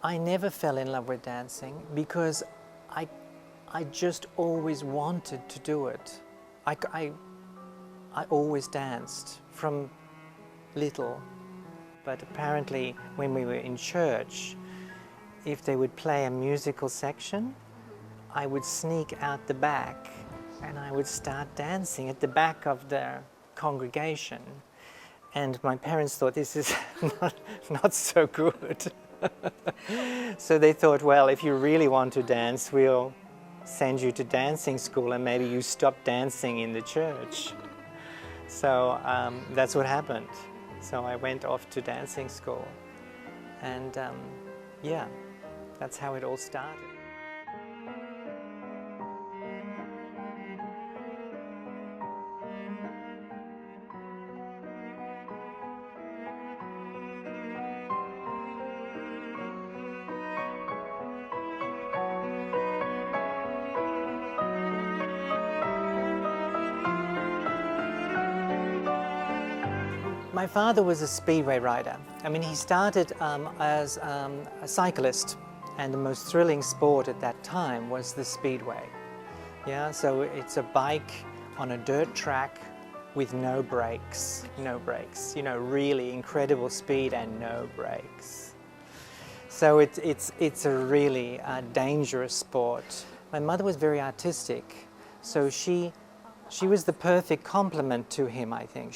I never fell in love with dancing because I just always wanted to do it. I always danced from little. But apparently when we were in church, if they would play a musical section, I would sneak out the back and I would start dancing at the back of the congregation. And my parents thought this is not so good. So they thought, well, if you really want to dance, we'll send you to dancing school and maybe you stop dancing in the church. So that's what happened. So I went off to dancing school. And yeah, that's how it all started. My father was a speedway rider. I mean, he started as a cyclist, and the most thrilling sport at that time was the speedway. Yeah, so it's a bike on a dirt track with no brakes, you know, really incredible speed and no brakes. So it's a really dangerous sport. My mother was very artistic, so she was the perfect complement to him, I think.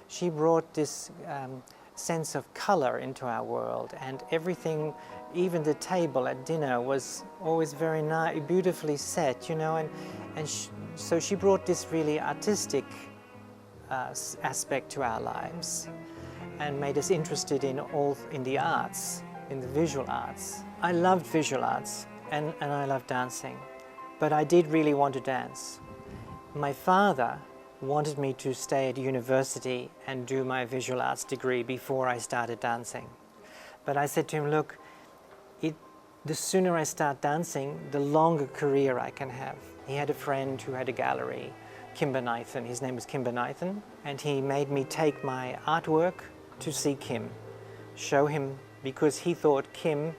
She brought this sense of color into our world, and everything, even the table at dinner, was always very nice, beautifully set, you know, so she brought this really artistic aspect to our lives and made us interested in the arts, in the visual arts. I loved visual arts and I loved dancing, but I did really want to dance. My father wanted me to stay at university and do my visual arts degree before I started dancing. But I said to him, look, the sooner I start dancing, the longer career I can have. He had a friend who had a gallery, Kimber Nathan. His name was Kimber Nathan, and he made me take my artwork to see Kim, show him, because he thought Kim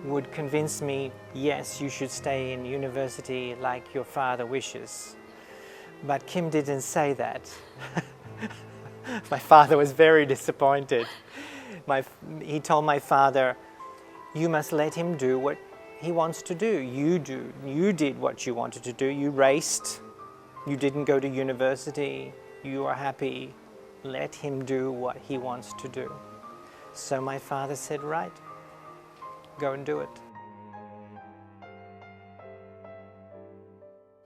would convince me, yes, you should stay in university like your father wishes. But Kim didn't say that. My father was very disappointed. He told my father, you must let him do what he wants to do. You did what you wanted to do. You raced. You didn't go to university. You are happy. Let him do what he wants to do. So my father said, right, go and do it.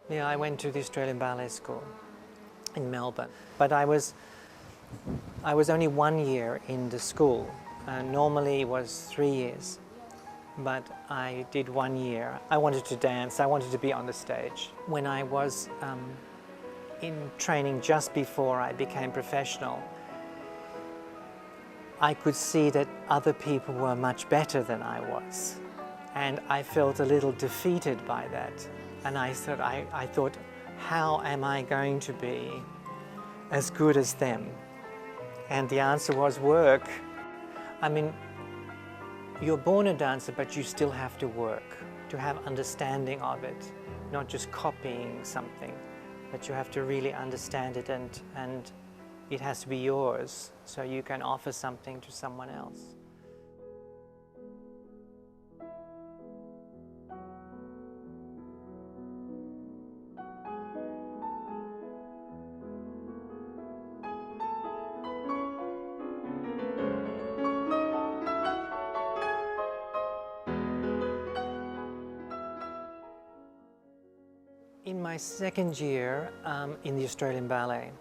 Yeah, I went to the Australian Ballet School in Melbourne, but I was only 1 year in the school. Normally it was 3 years, but I did 1 year. I wanted to dance, I wanted to be on the stage. When I was in training just before I became professional, I could see that other people were much better than I was, and I felt a little defeated by that. And I thought, how am I going to be as good as them? And the answer was work. I mean, you're born a dancer, but you still have to work to have understanding of it, not just copying something, but you have to really understand it, and it has to be yours, so you can offer something to someone else. In my second year in the Australian Ballet,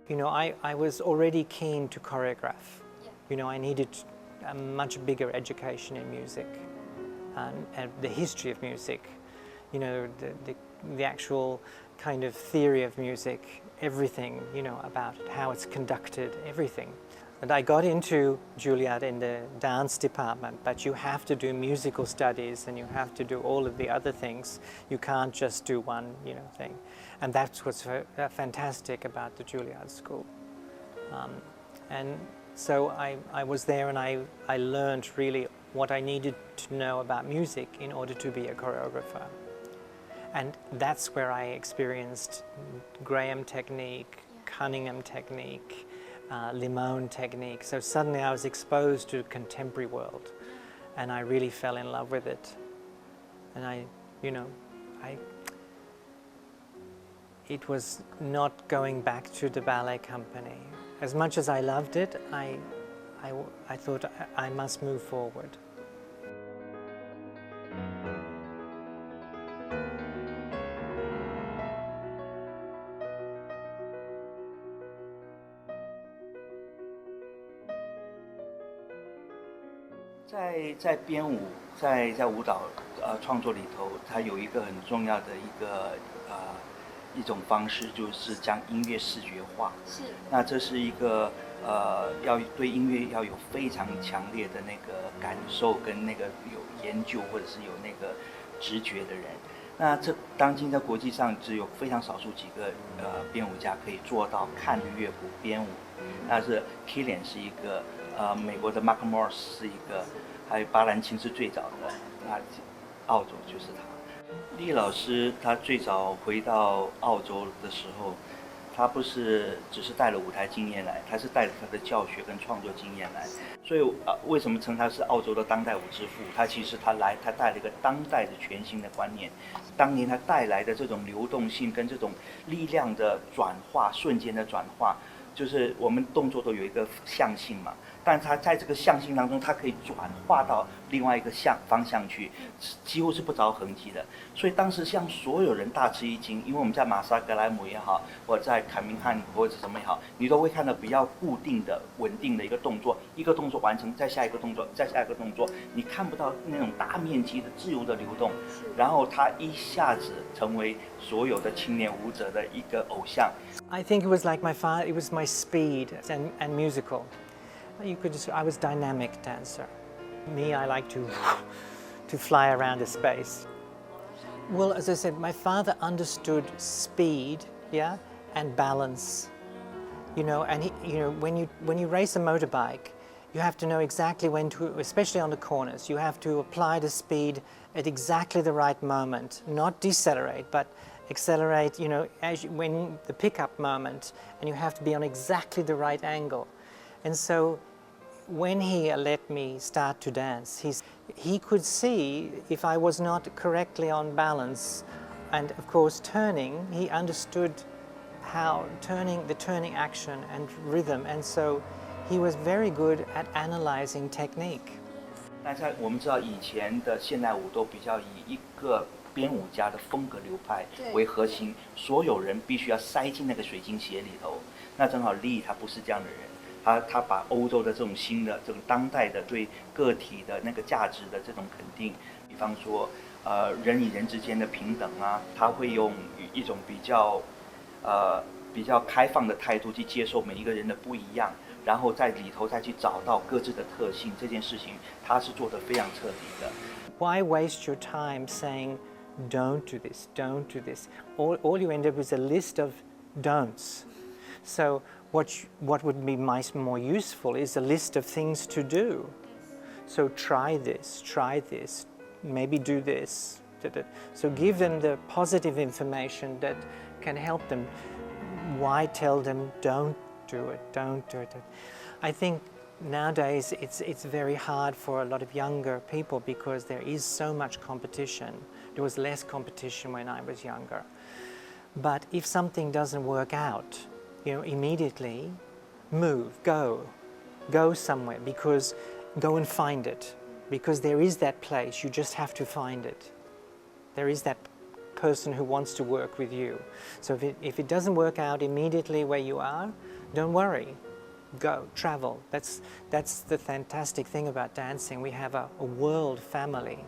you know, I was already keen to choreograph. Yeah. You know, I needed a much bigger education in music and the history of music, you know, the actual kind of theory of music, everything, you know, about it, how it's conducted, everything. And I got into Juilliard in the dance department, but you have to do musical studies and you have to do all of the other things. You can't just do one, you know, thing. And that's what's fantastic about the Juilliard School. And so I was there, and I learned really what I needed to know about music in order to be a choreographer. And that's where I experienced Graham technique, Cunningham technique, Limone technique. So suddenly I was exposed to the contemporary world, and I really fell in love with it. And it was not going back to the ballet company. As much as I loved it, I thought I must move forward. 在编舞，在舞蹈创作里头，它有一个很重要的一种方式，就是将音乐视觉化。是。那这是一个要对音乐要有非常强烈的那个感受跟那个有研究或者是有那个直觉的人。那这当今在国际上只有非常少数几个编舞家可以做到看乐谱编舞。那是 Killian 是一个，美国的 Mark Morse 是一个，还有巴兰钦是最早的，那澳洲就是他。Leigh老师他最早回到澳洲的时候，他不是只是带了舞台经验来，他是带着他的教学跟创作经验来。所以为什么称他是澳洲的当代舞之父？他其实他带了一个当代的全新的观念。当年他带来的这种流动性跟这种力量的转化，瞬间的转化。就是我们动作都有一个向性嘛，但它在这个向性当中，它可以转化到另外一个方向去，几乎是不着痕迹的。所以当时像所有人大吃一惊，因为我们在马萨格莱姆也好，或者在凯明汉或者什么也好，你都会看到比较固定的、稳定的一个动作，一个动作完成，再下一个动作，再下一个动作，你看不到那种大面积的自由的流动，然后他一下子成为所有的青年舞者的一个偶像。I think it was like my father. It was my speed and musical. I was dynamic dancer. Me, I like to fly around a space. Well, as I said, my father understood speed, yeah, and balance. And when you race a motorbike, you have to know exactly when to, especially on the corners, you have to apply the speed at exactly the right moment, not decelerate, but accelerate, when the pickup moment, and you have to be on exactly the right angle. And so when he let me start to dance, he could see if I was not correctly on balance, and of course turning, he understood how the turning action and rhythm, and so he was very good at analyzing technique. 那我们知道以前的现代舞都比较以一个编舞家的风格流派为核心，所有人必须要塞进那个水晶鞋里头。那正好Leigh他不是这样的人，他把欧洲的这种新的这种当代的对个体的那个价值的这种肯定，比方说人与人之间的平等啊，他会用一种比较开放的态度去接受每一个人的不一样，然后在里头再去找到各自的特性，这件事情他是做得非常彻底的。Why waste your time saying don't do this, don't do this? All you end up with is a list of don'ts. So what would be more useful is a list of things to do. So try this, maybe do this. So give them the positive information that can help them. Why tell them don't do it, don't do it? I think nowadays it's very hard for a lot of younger people because there is so much competition. There was less competition when I was younger. But if something doesn't work out, immediately move, go somewhere, because go and find it, because there is that place, you just have to find it. There is that person who wants to work with you. So if it doesn't work out immediately where you are, don't worry. Go, travel. That's the fantastic thing about dancing. We have a world family.